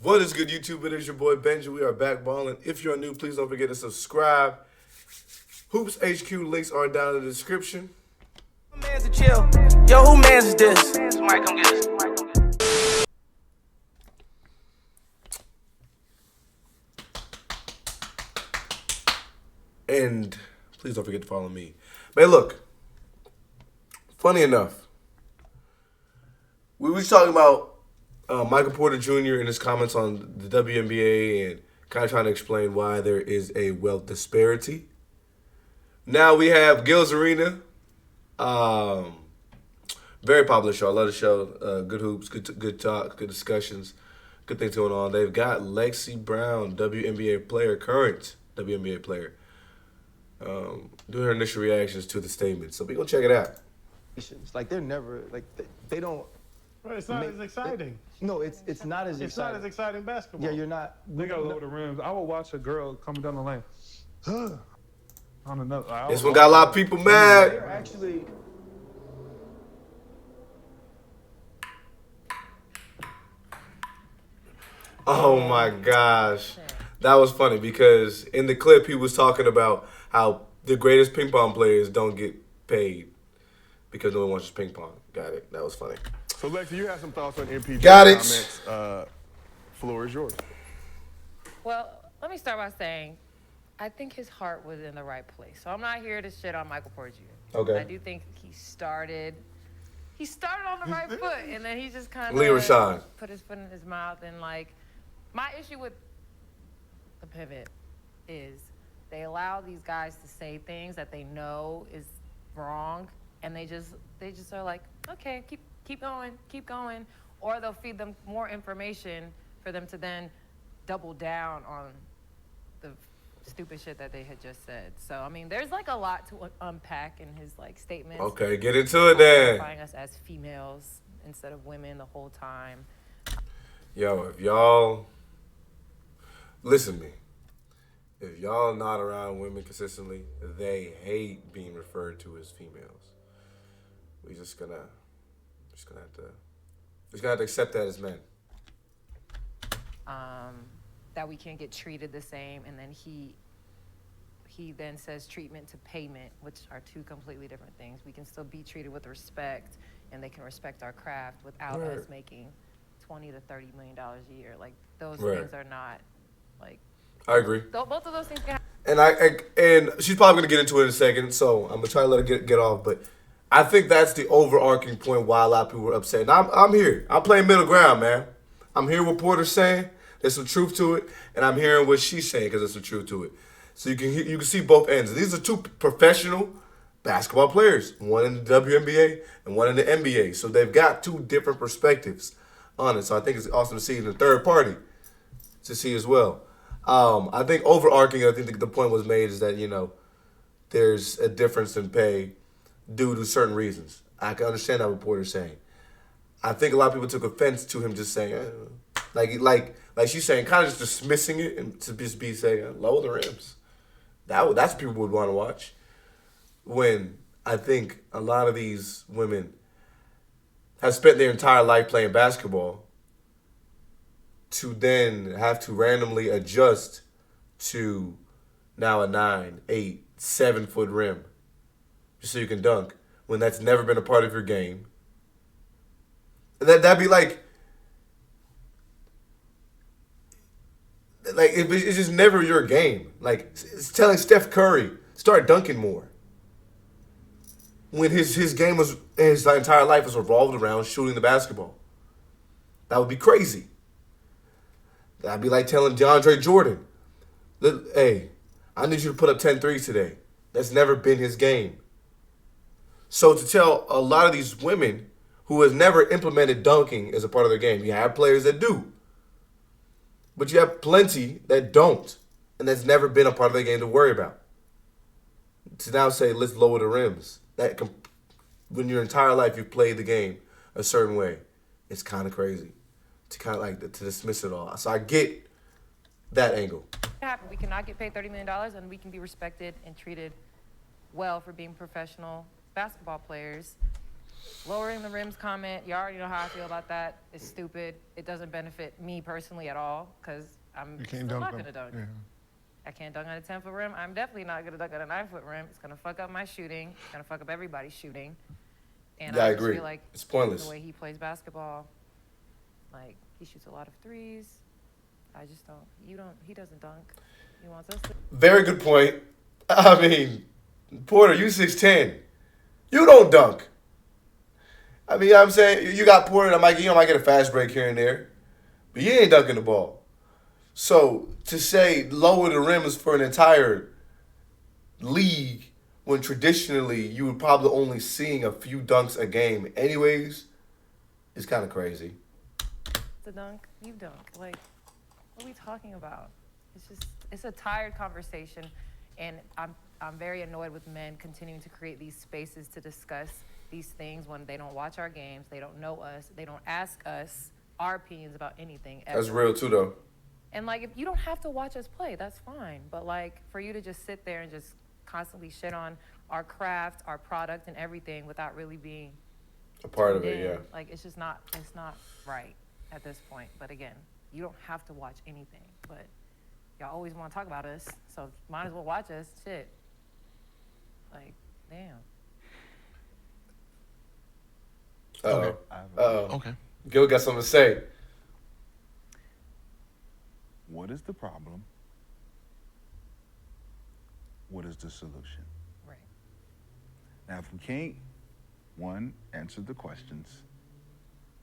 What is good, YouTube? It is your boy BENJI. We are back balling. If you're new, please don't forget to subscribe. Hoops HQ links are down in the description. Man's a chill. Yo, who man's is this? Somebody come get this. And please don't forget to follow me. Man, look. Funny enough, we was talking about Michael Porter Jr. in his comments on the WNBA and kind of trying to explain why there is a wealth disparity. Now we have Gilbert Arenas. Very popular show. I love the show. Good hoops, good talk, good discussions, good things going on. They've got Lexie Brown, WNBA player, current WNBA player, doing her initial reactions to the statement. So we gonna check it out. Like they're never like they don't. Well, it's not as exciting. No, it's not as exciting. It's not as exciting basketball. Yeah, you're not. They gotta lower the rims. I would watch a girl coming down the lane. On another. This one got a lot of people mad. They're actually. Oh my gosh. That was funny because in the clip he was talking about how the greatest ping pong players don't get paid because no one wants to ping pong. Got it. That was funny. So, Lexie, you have some thoughts on MPJ's Got it. comments. Floor is yours. Well, let me start by saying I think his heart was in the right place. So I'm not here to shit on Michael Porter Jr. Okay. I do think he started on the right foot, and then he just kind Lee Rashad. of put his foot in his mouth. And, like, my issue with the pivot is they allow these guys to say things that they know is wrong, and they just are like, okay, keep going, or they'll feed them more information for them to then double down on the stupid shit that they had just said. So, I mean, there's like a lot to unpack in his like statements. Okay, get into it then. Identifying us as females instead of women the whole time. Yo, if y'all listen to me, if y'all not around women consistently, they hate being referred to as females. We just gonna have to accept that as men. That we can't get treated the same, and then he then says treatment to payment, which are two completely different things. We can still be treated with respect, and they can respect our craft without Right. us making $20 to $30 million a year. Like those Right. things are not like. I agree. Both of those things can happen. And she's probably gonna get into it in a second, so I'm gonna try to let her get off. But I think that's the overarching point why a lot of people were upset. And I'm here. I'm playing middle ground, man. I'm hearing what Porter's saying. There's some truth to it, and I'm hearing what she's saying because there's some truth to it. So you can see both ends. These are two professional basketball players, one in the WNBA and one in the NBA. So they've got two different perspectives on it. So I think it's awesome to see in the third party to see as well. I think overarching, I think the point was made is that, you know, there's a difference in pay due to certain reasons. I can understand that what Porter's saying. I think a lot of people took offense to him just saying, like she's saying, kind of just dismissing it and to just be saying, lower the rims. That's what people would want to watch. When I think a lot of these women have spent their entire life playing basketball to then have to randomly adjust to now a 9, 8, 7 foot rim just so you can dunk when that's never been a part of your game. That'd be like it's just never your game. Like it's telling Steph Curry start dunking more when his game was his entire life was revolved around shooting the basketball. That would be crazy. That'd be like telling DeAndre Jordan, hey, I need you to put up 10 threes today. That's never been his game. So to tell a lot of these women who has never implemented dunking as a part of their game, you have players that do. But you have plenty that don't, and that's never been a part of their game to worry about. To now say, let's lower the rims. When your entire life you've played the game a certain way, it's kind of crazy to kind of like to dismiss it all. So I get that angle. We cannot get paid $30 million, and we can be respected and treated well for being professional basketball players. lowering the rims comment, you already know how I feel about that. It's stupid. It doesn't benefit me personally at all because I'm still not going to dunk. Yeah. I can't dunk on a 10-foot rim. I'm definitely not going to dunk on a 9-foot rim. It's going to fuck up my shooting. It's going to fuck up everybody's shooting. And Yeah, I just agree. feel like It's pointless. the way he plays basketball, like he shoots a lot of threes. I just don't. He doesn't dunk. He wants us to. Very good point. I mean, Porter, you 6'10". You don't dunk. I mean, you know what I'm saying? You got Porter, I might get a fast break here and there. But you ain't dunking the ball. So to say lower the rims for an entire league when traditionally you would probably only seeing a few dunks a game anyways is kind of crazy. The dunk, you dunk. Like, what are we talking about? It's a tired conversation, and I'm very annoyed with men continuing to create these spaces to discuss these things when they don't watch our games, they don't know us, they don't ask us our opinions about anything ever. That's real too, though. And like, if you don't have to watch us play, that's fine. But like, for you to just sit there and just constantly shit on our craft, our product, and everything without really being A part of tuned it, in, yeah. like, it's not right at this point. But again, you don't have to watch anything. But y'all always want to talk about us, so might as well watch us. Shit. Like, damn. Okay. Gil got something to say. What is the problem? What is the solution? Right. Now, if we can't, one, answer the questions,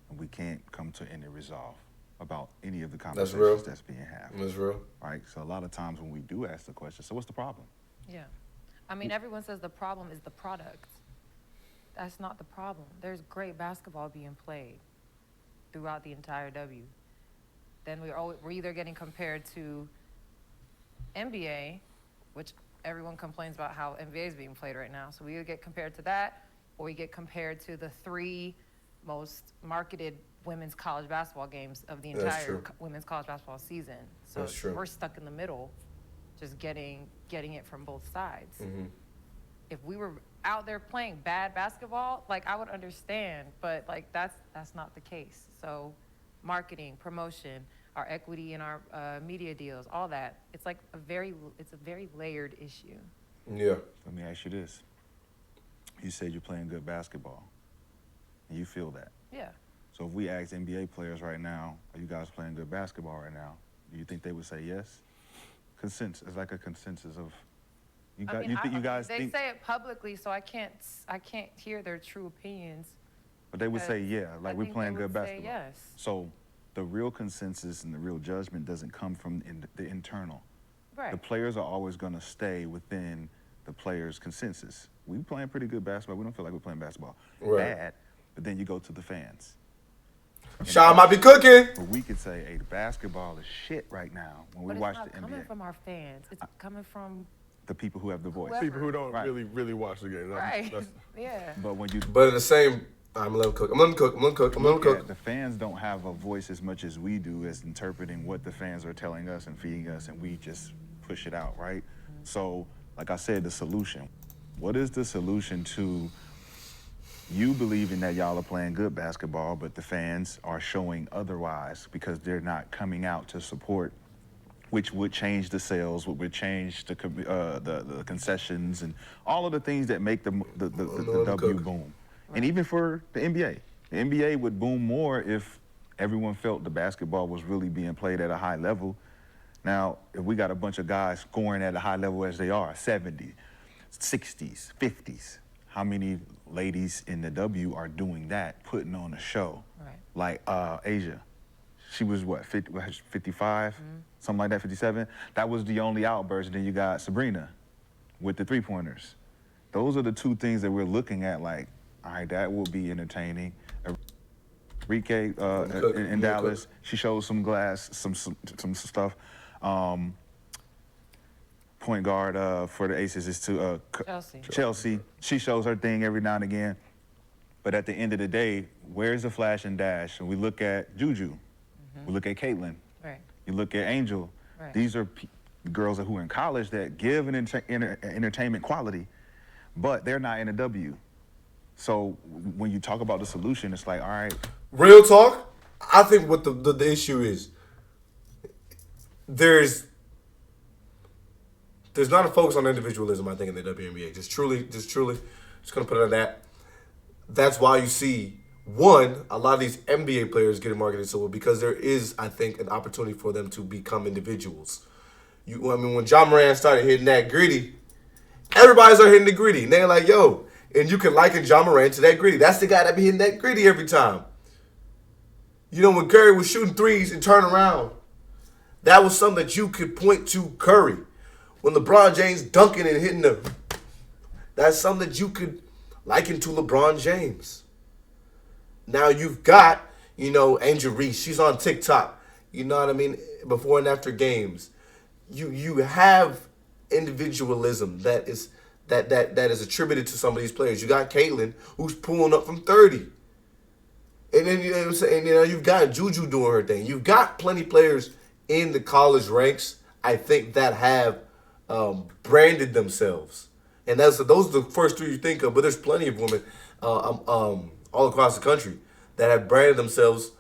and we can't come to any resolve about any of the conversations that's being had. That's real. Right? So a lot of times when we do ask the question, so what's the problem? Yeah. I mean, everyone says the problem is the product. That's not the problem. There's great basketball being played throughout the entire W. Then we're either getting compared to NBA, which everyone complains about how NBA is being played right now. So we either get compared to that, or we get compared to the 3 most marketed women's college basketball games of the entire women's college basketball season. So That's true. we're stuck in the middle, just getting it from both sides. Mm-hmm. If we were out there playing bad basketball, like, I would understand, but like that's not the case. So marketing, promotion, our equity in our media deals, all that, it's a very layered issue. Yeah. Let me ask you this. You said you're playing good basketball, and you feel that. Yeah. So if we ask NBA players right now, are you guys playing good basketball right now? Do you think they would say yes? Consensus. It's like a consensus of. You guys they think? say it publicly, so I can't hear their true opinions. But they would say, yeah, like, we're playing good basketball. Yes. So the real consensus and the real judgment doesn't come from the internal. Right. The players are always going to stay within the players' consensus. We playing pretty good basketball. We don't feel like we're playing basketball bad. But then you go to the fans. Sean might be cooking. But we could say, hey, the basketball is shit right now when we watch the NBA. It's not coming from our fans. It's coming from the people who have the voice. People who don't really watch the game. yeah. But when you. But in the same, I'm gonna let him cook. The fans don't have a voice as much as we do as interpreting what the fans are telling us and feeding us, and we just push it out, right? So, like I said, the solution. What is the solution to you believing that y'all are playing good basketball, but the fans are showing otherwise because they're not coming out to support, which would change the sales, would change the concessions, and all of the things that make the W boom. Right. And even for the NBA would boom more if everyone felt the basketball was really being played at a high level. Now, if we got a bunch of guys scoring at a high level as they are, 70s, 60s, 50s, how many ladies in the W are doing that, putting on a show? Right. Like Asia. She was what, 55, something like that, 57? That was the only outburst. And then you got Sabrina with the three-pointers. Those are the 2 things that we're looking at, like, all right, that will be entertaining. Enrique in Dallas, she shows some glass, some stuff. Point guard for the Aces is Chelsea. She shows her thing every now and again. But at the end of the day, where's the flash and dash? And we look at Juju. We look at Caitlin. Right. You look at Angel. Right. These are girls who are in college that give an entertainment quality, but they're not in a W. So when you talk about the solution, it's like, all right, Real talk, I think what the issue is, there's not a focus on individualism, I think, in the WNBA. Just truly, just gonna put it on that. That's why you see, one, a lot of these NBA players getting marketed so well, because there is, I think, an opportunity for them to become individuals. When John Moran started hitting that gritty, everybody started hitting the gritty. And they're like, yo, and you can liken John Moran to that gritty. That's the guy that be hitting that gritty every time. You know, when Curry was shooting threes and turn around, that was something that you could point to Curry. When LeBron James dunking and hitting them, that's something that you could liken to LeBron James. Now you've got, Angel Reese. She's on TikTok. You know what I mean? Before and after games. You have individualism that is attributed to some of these players. You got Caitlin, who's pulling up from 30. And then you've got Juju doing her thing. You've got plenty of players in the college ranks, I think, that have branded themselves. And those are the first three you think of, but there's plenty of women all across the country that have branded themselves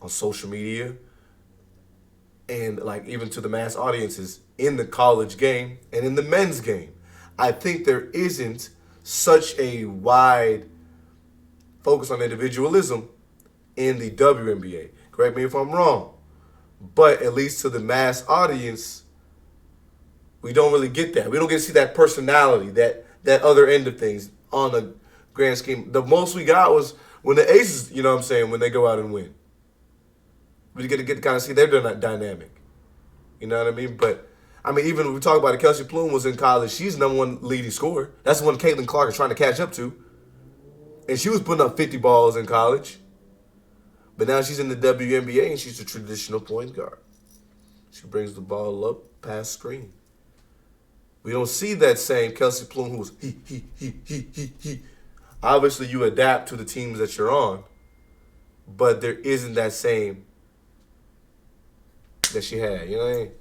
on social media and like even to the mass audiences in the college game and in the men's game. I think there isn't such a wide focus on individualism in the WNBA. Correct me if I'm wrong. But at least to the mass audience, we don't really get that. We don't get to see that personality, that other end of things on the grand scheme. The most we got was when the Aces, when they go out and win. We get to kind of see their dynamic. You know what I mean? But, even when we talk about it, Kelsey Plum was in college. She's the number one leading scorer. That's the one Caitlin Clark is trying to catch up to. And she was putting up 50 balls in college. But now she's in the WNBA and she's a traditional point guard. She brings the ball up past screen. We don't see that same Kelsey Plum who was he. Obviously, you adapt to the teams that you're on, but there isn't that same that she had. You know what I mean?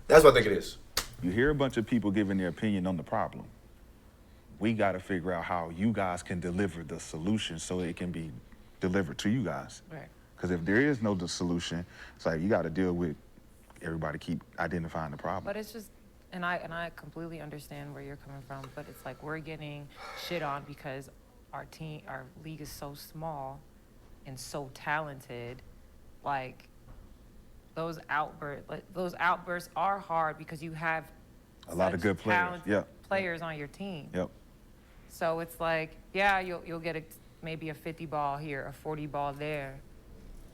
That's what I think it is. You hear a bunch of people giving their opinion on the problem. We got to figure out how you guys can deliver the solution so it can be delivered to you guys. Right. Because if there is no solution, it's like you got to deal with everybody keep identifying the problem. But it's just, and I completely understand where you're coming from, but it's like we're getting shit on because our league is so small and so talented. Like those outbursts are hard because you have a lot of good players. Talented players on your team. Yep. So it's like, yeah, you'll get maybe a 50 ball here, a 40 ball there.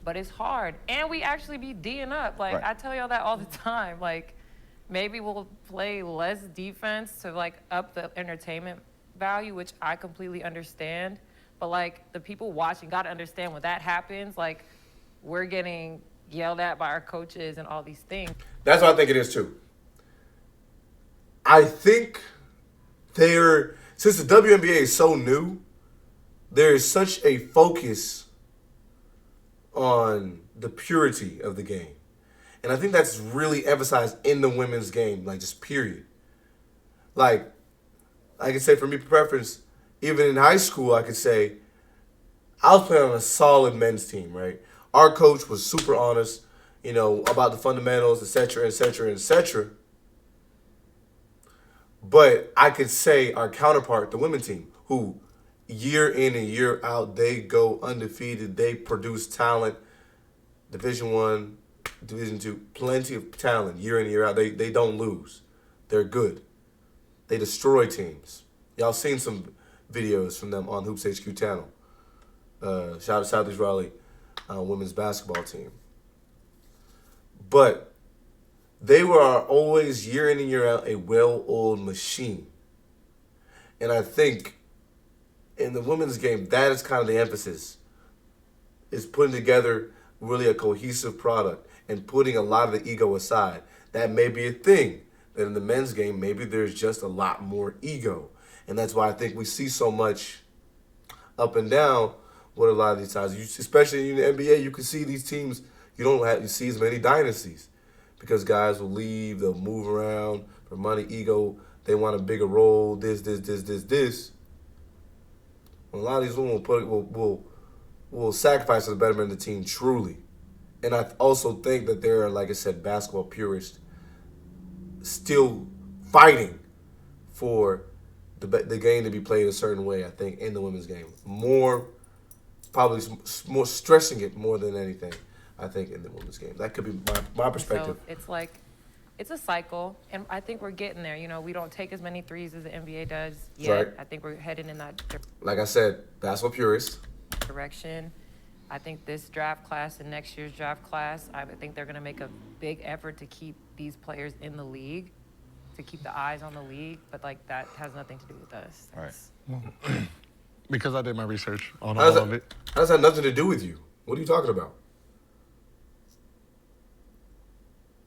But it's hard. And we actually be D'ing up. Like, right. I tell y'all that all the time. Like, maybe we'll play less defense to, like, up the entertainment value, which I completely understand. But, like, the people watching got to understand when that happens, like, we're getting yelled at by our coaches and all these things. That's what I think it is, too. I think since the WNBA is so new, there is such a focus on the purity of the game. And I think that's really emphasized in the women's game, like just period. Like, I can say for me, preference, even in high school, I could say, I was playing on a solid men's team, right? Our coach was super honest, about the fundamentals, et cetera, et cetera, et cetera. But I could say our counterpart, the women's team, who year in and year out, they go undefeated. They produce talent. Division I, Division II, plenty of talent year in and year out. They don't lose. They're good. They destroy teams. Y'all seen some videos from them on Hoops HQ channel. Shout out to Southeast Raleigh women's basketball team. But they were always year in and year out a well-oiled machine. And I think in the women's game, that is kind of the emphasis, is putting together really a cohesive product and putting a lot of the ego aside. That may be a thing, that in the men's game, maybe there's just a lot more ego. And that's why I think we see so much up and down with a lot of these times. Especially in the NBA, you can see these teams, you see as many dynasties because guys will leave, they'll move around for money, ego, they want a bigger role, this. A lot of these women will sacrifice for the betterment of the team truly. And I also think that there are, like I said, basketball purists still fighting for the game to be played a certain way, I think, in the women's game. Probably more stressing it more than anything, I think, in the women's game. That could be my perspective. So it's like, it's a cycle, and I think we're getting there. You know, we don't take as many threes as the NBA does yet. Right. I think we're heading in that Like I said, basketball purists. direction. I think this draft class and next year's draft class, I think they're going to make a big effort to keep these players in the league, to keep the eyes on the league, but like that has nothing to do with us. Right. Because I did my research on How does all of it. How does that have nothing to do with you? What are you talking about?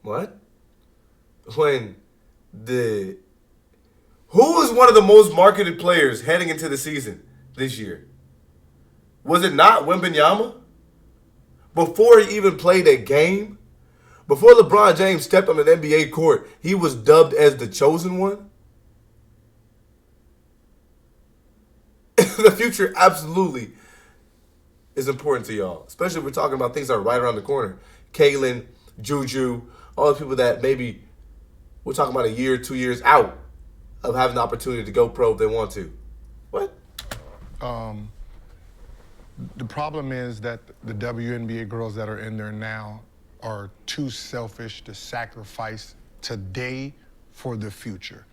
What? Who was one of the most marketed players heading into the season this year? Was it not Wembanyama? Before he even played a game? Before LeBron James stepped on an NBA court, he was dubbed as the chosen one? The future absolutely is important to y'all, especially if we're talking about things that are right around the corner. Kaylin, Juju, all the people that maybe we're talking about a year, 2 years out of having the opportunity to go pro if they want to. What? The problem is that the WNBA girls that are in there now are too selfish to sacrifice today for the future.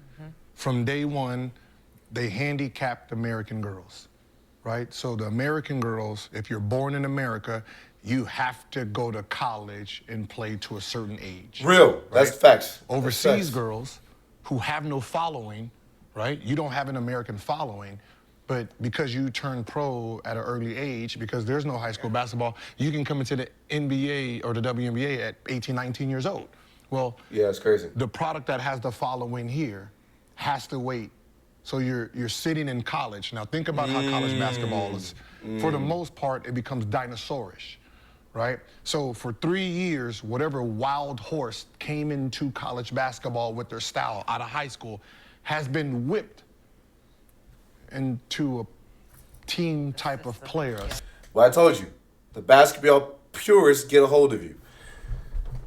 From day one, they handicapped American girls, right? So the American girls, if you're born in America, you have to go to college and play to a certain age. Real. That's facts. Overseas That's facts. girls who have no following, right? You don't have an American following, but because you turn pro at an early age, because there's no high school basketball, you can come into the NBA or the WNBA at 18, 19 years old. Well, Yeah, it's crazy. the product that has the following here has to wait. So you're sitting in college. Now think about how college basketball is. For the most part, it becomes dinosaurish, right? So for 3 years, whatever wild horse came into college basketball with their style out of high school has been whipped into a team type of player. Well, I told you, the basketball purists get a hold of you.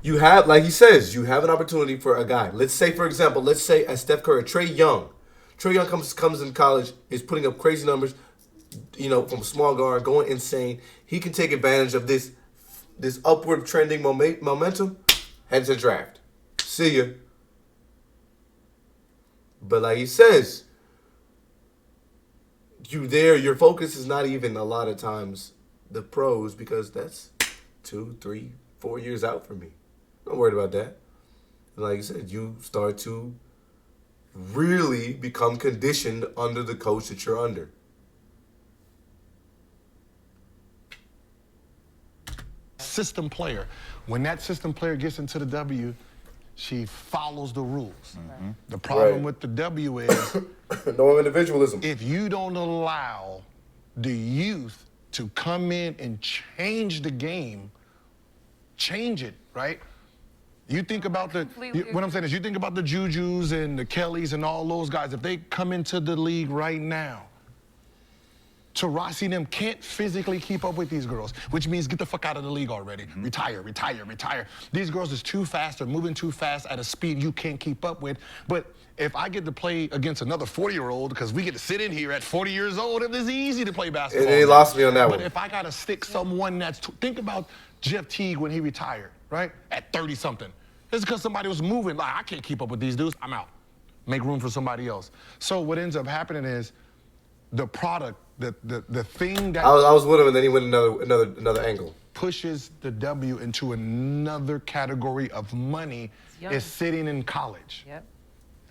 You have, like he says, you have an opportunity for a guy. Let's say, for example, a Steph Curry, Trae Young. Trae Young comes in college, is putting up crazy numbers, from small guard, going insane. He can take advantage of this upward trending momentum, head to the draft. See ya. But like he says, your focus is not even a lot of times the pros, because that's 2, 3, 4 years out for me. Don't worry about that. Like you said, you start to really become conditioned under the coach that you're under. System player. When that system player gets into the W, she follows the rules. The problem with the W is No individualism. if you don't allow the youth to come in and change the game, change it, right? You think about what I'm saying is, you think about the Jujus and the Kellys and all those guys. If they come into the league right now, Taurasi and them can't physically keep up with these girls, which means get the fuck out of the league already. Retire. These girls is too fast. They're moving too fast at a speed you can't keep up with. But if I get to play against another 40-year-old, because we get to sit in here at 40 years old, it is easy to play basketball. They lost me on that one. But if I got to stick someone think about Jeff Teague when he retired, right? At 30-something. It's because somebody was moving. Like, I can't keep up with these dudes. I'm out. Make room for somebody else. So what ends up happening is the product, the thing that I was with him, and then he went another angle. pushes the W into another category of money is sitting in college. Yep.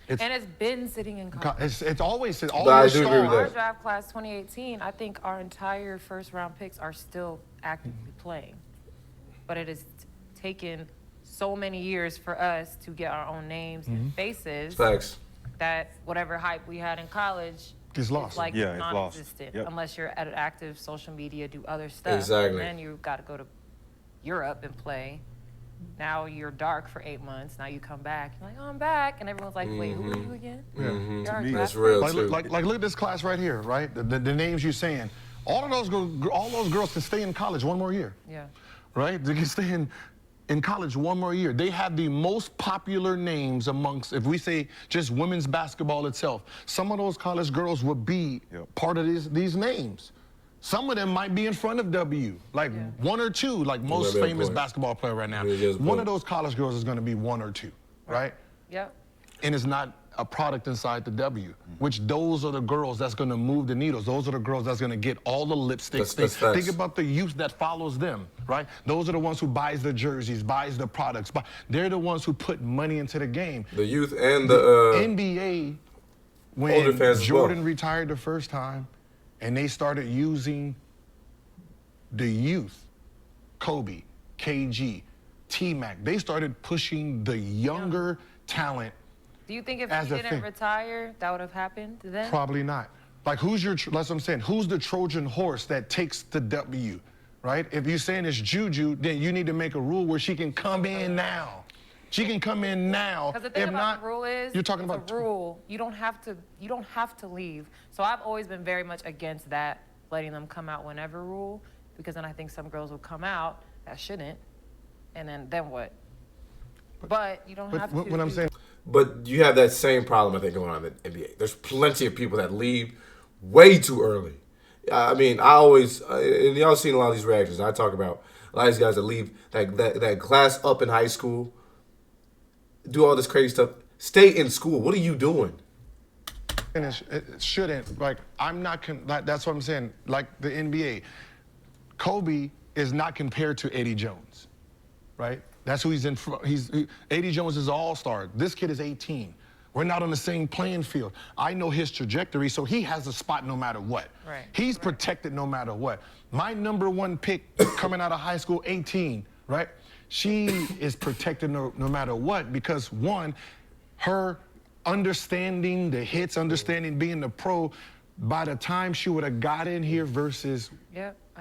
It's, And it's been sitting in college. it's always all But I your do agree with stars- that. Our draft class 2018, I think our entire first round picks are still actively playing. But it has taken so many years for us to get our own names and faces Facts. that whatever hype we had in college It's lost. is like Yeah, it's lost. non-existent Yep. unless you're at an active social media, do other stuff. Exactly. And then you got to go to Europe and play. Now you're dark for 8 months. Now you come back. You're like, oh, I'm back. And everyone's like, wait, who are you again? Mm-hmm. You're our That's draft real pick? too. Like look at this class right here, right? The names you're saying. All those girls can stay in college one more year. Yeah. Right? They can stay in college one more year. They have the most popular names amongst, if we say just women's basketball itself, some of those college girls would be part of these names. Some of them might be in front of W, like one or two, like most famous basketball player right now. One of those college girls is going to be one or two, right? Yep. And it's not a product inside the W, which those are the girls that's going to move the needles. Those are the girls that's going to get all the lipsticks. Think about the youth that follows them, right? Those are the ones who buys the jerseys, buys the products. They're the ones who put money into the game. The youth and the NBA, when Jordan retired the first time, and they started using the youth, Kobe, KG, T-Mac, they started pushing the younger talent. Do you think if he didn't retire, that would have happened then? Probably not. Like, that's what I'm saying. Who's the Trojan horse that takes the W, right? If you're saying it's Juju, then you need to make a rule where she can come in now. She can come in now. Because the thing about the rule is, you're talking about the rule. You don't have to leave. So I've always been very much against that, letting them come out whenever rule, because then I think some girls will come out that shouldn't, and then what? But you don't have to. What I'm saying. But you have that same problem, I think, going on in the NBA. There's plenty of people that leave way too early. I mean, I always, and y'all seen a lot of these reactions. I talk about a lot of these guys that leave that class up in high school, do all this crazy stuff. Stay in school. What are you doing? And it shouldn't. Like, that's what I'm saying. Like the NBA, Kobe is not compared to Eddie Jones, right? That's who he's in. Eddie Jones is an all-star. This kid is 18. We're not on the same playing field. I know his trajectory, so he has a spot no matter what. Right. He's protected no matter what. My #1 pick coming out of high school, 18, right? She is protected no matter what, because one, her understanding the hits, understanding being the pro, by the time she would have got in here versus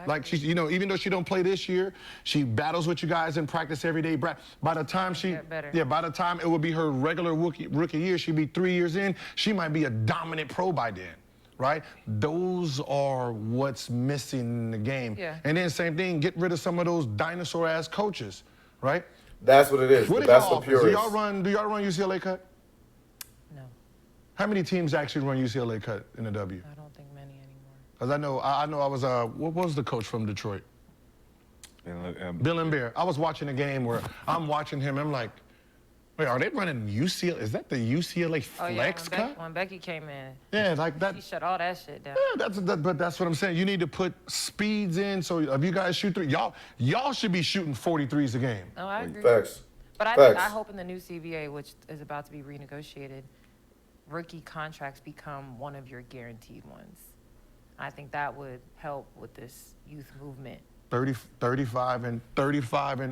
like she's, even though she don't play this year, she battles with you guys in practice every day. By the time by the time it would be her regular rookie year, she'd be 3 years in, she might be a dominant pro by then, right? Those are what's missing in the game. Yeah. And then same thing, get rid of some of those dinosaur-ass coaches, right? That's what it is. That's the purist. Do y'all run UCLA cut? No. How many teams actually run UCLA cut in the W? I don't think many anymore. Because I know I was, what was the coach from Detroit? Bill and Bear. I was watching a game where I'm watching him, I'm like, wait, are they running UCLA? Is that the UCLA flex cut? When Becky came in. Yeah, like that. She shut all that shit down. Yeah, but that's what I'm saying. You need to put speeds in, so if you guys shoot three, y'all should be shooting 43s a game. Oh, I agree. Facts. But I hope in the new CBA, which is about to be renegotiated, rookie contracts become one of your guaranteed ones. I think that would help with this youth movement. 35 and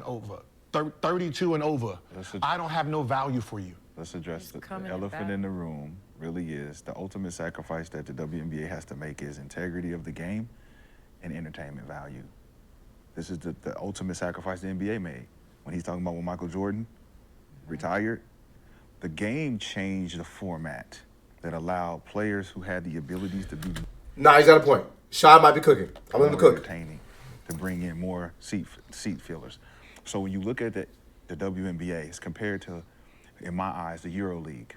over. 32 and over. I don't have no value for you. Let's address the elephant in the room. Really is the ultimate sacrifice that the WNBA has to make is integrity of the game and entertainment value. This is the ultimate sacrifice the NBA made. When he's talking about when Michael Jordan retired, the game changed the format that allowed players who had the abilities to be. Nah, he's got a point. Shy might be cooking. I'm going to cook. Entertaining, to bring in more seat fillers. So when you look at the WNBA, it's compared to, in my eyes, the EuroLeague.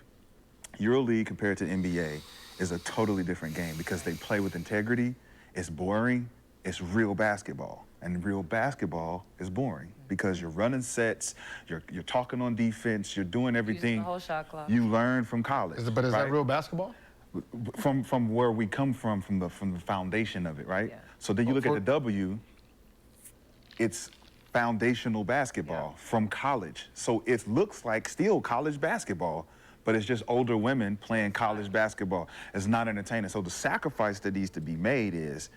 EuroLeague compared to NBA is a totally different game because they play with integrity. It's boring. It's real basketball. And real basketball is boring because you're running sets, you're talking on defense, you're doing everything the whole shot clock. You learn from college. But is that real basketball? From where we come from the foundation of it, right? Yeah. So then you look at the W, it's foundational basketball from college. So it looks like still college basketball, but it's just older women playing college basketball. It's not entertaining. So the sacrifice that needs to be made is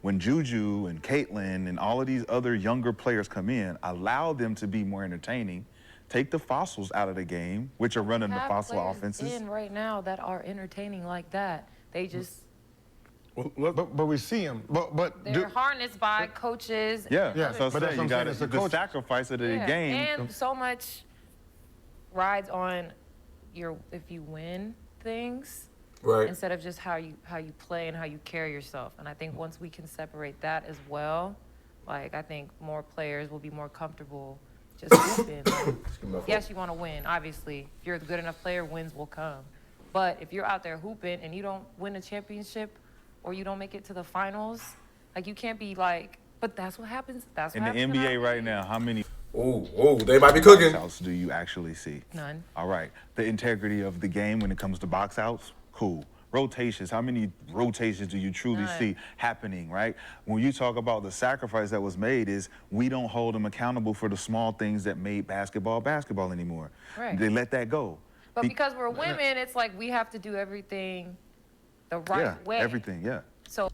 when Juju and Caitlin and all of these other younger players come in, allow them to be more entertaining. Take the fossils out of the game, which are running the fossil offenses. In right now that are entertaining like that. They just But we see him. But They're harnessed by coaches. Yeah, Yeah, so but that's what you I'm got saying, it's a the coach. sacrifice of the Yeah, game. and so much rides on if you win things Right. instead of just how you play and how you carry yourself. And I think once we can separate that as well, like I think more players will be more comfortable just hooping. Like, yes, you want to win. Obviously, if you're a good enough player, wins will come. But if you're out there hooping and you don't win a championship or you don't make it to the finals, like you can't be like, but that's what happens. That's what In the happens NBA right now, how many Ooh, they might be cooking. box outs do you actually see? None. All right. The integrity of the game when it comes to box outs, cool. Rotations, how many rotations do you truly None. see happening, right? When you talk about the sacrifice that was made is we don't hold them accountable for the small things that made basketball anymore. Right. They let that go. But because we're women, it's like we have to do everything the right Yeah, way. everything, yeah. So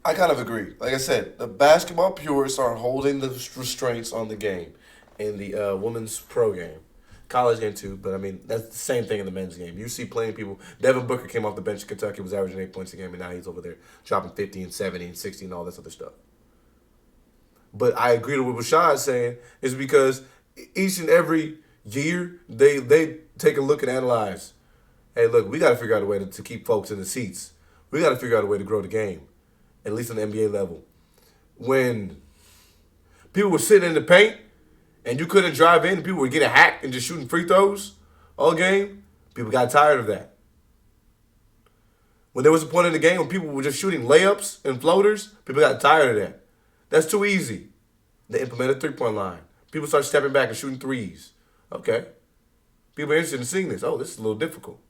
I kind of agree. Like I said, the basketball purists are holding the restraints on the game in the women's pro game. College game too, but I mean, that's the same thing in the men's game. You see plenty of people. Devin Booker came off the bench in Kentucky, was averaging 8 points a game, and now he's over there dropping 50 and 70 and 60 and all this other stuff. But I agree with what Rashad's saying is because each and every year they take a look and analyze. Hey, look, we got to figure out a way to keep folks in the seats. We got to figure out a way to grow the game, at least on the NBA level. When people were sitting in the paint and you couldn't drive in, people were getting hacked and just shooting free throws all game, people got tired of that. When there was a point in the game when people were just shooting layups and floaters, people got tired of that. That's too easy. They implemented three-point line. People start stepping back and shooting threes. Okay. People are interested in seeing this. Oh, this is a little difficult.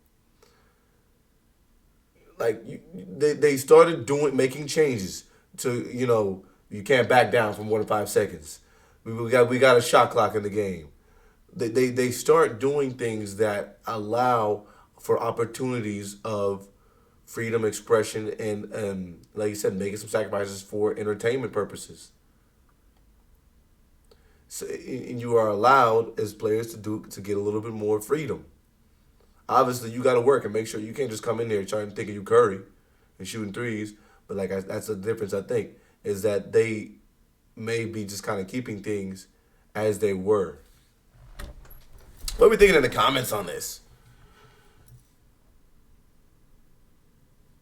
Like, they started making changes to, you can't back down for more than 5 seconds. We got a shot clock in the game. They start doing things that allow for opportunities of freedom, expression, and like you said, making some sacrifices for entertainment purposes. So, and you are allowed as players to get a little bit more freedom. Obviously, you got to work and make sure you can't just come in there trying to think of you Curry and shooting threes. But that's the difference, I think, is that they may be just kind of keeping things as they were. What are we thinking in the comments on this?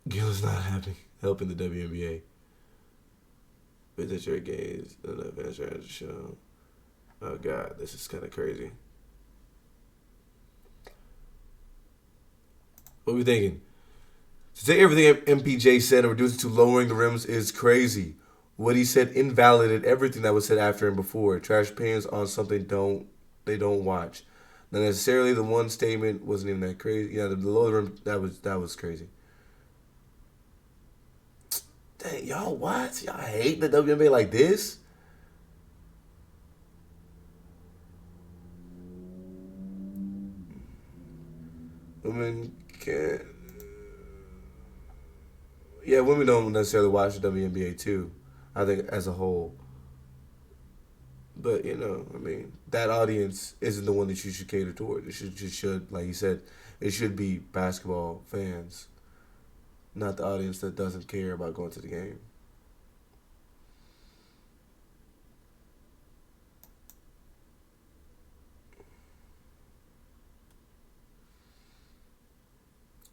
Gil is not helping the WNBA. Visit your games and the events are to show. Oh God, this is kind of crazy. What are we thinking? To take everything MPJ said and reduce it to lowering the rims is crazy. What he said invalidated everything that was said after and before. Trash opinions on something they don't watch. Not necessarily the one statement wasn't even that crazy. Yeah, the lower the rim, that was crazy. Dang, y'all what? Y'all hate the WNBA like this? Women can't. Yeah, women don't necessarily watch the WNBA too. I think as a whole. But that audience isn't the one that you should cater toward. It should, like you said, it should be basketball fans, not the audience that doesn't care about going to the game.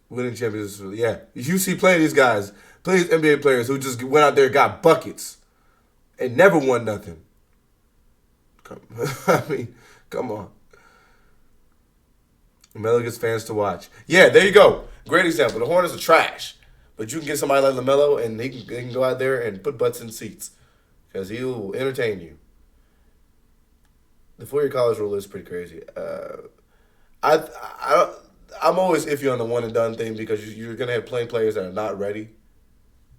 Winning championships, yeah. You see plenty of these guys, plenty of NBA players who just went out there and got buckets and never won nothing. Come on. LaMelo gets fans to watch. Yeah, there you go. Great example. The Hornets are trash. But you can get somebody like LaMelo and he can go out there and put butts in seats because he'll entertain you. The 4-year college rule is pretty crazy. I'm always iffy on the one and done thing because you're going to have playing players that are not ready.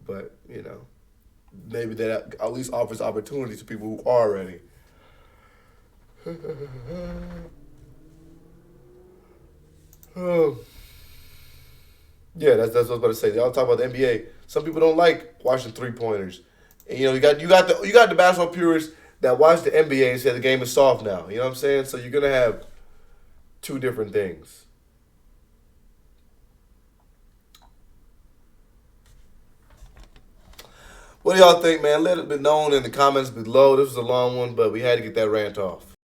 But, maybe that at least offers opportunities to people who are ready. Yeah, that's what I was about to say. Y'all talk about the NBA. Some people don't like watching 3-pointers. And, you got the basketball purists that watch the NBA and say the game is soft now. You know what I'm saying? So you're gonna have two different things. What do y'all think, man? Let it be known in the comments below. This was a long one, but we had to get that rant off.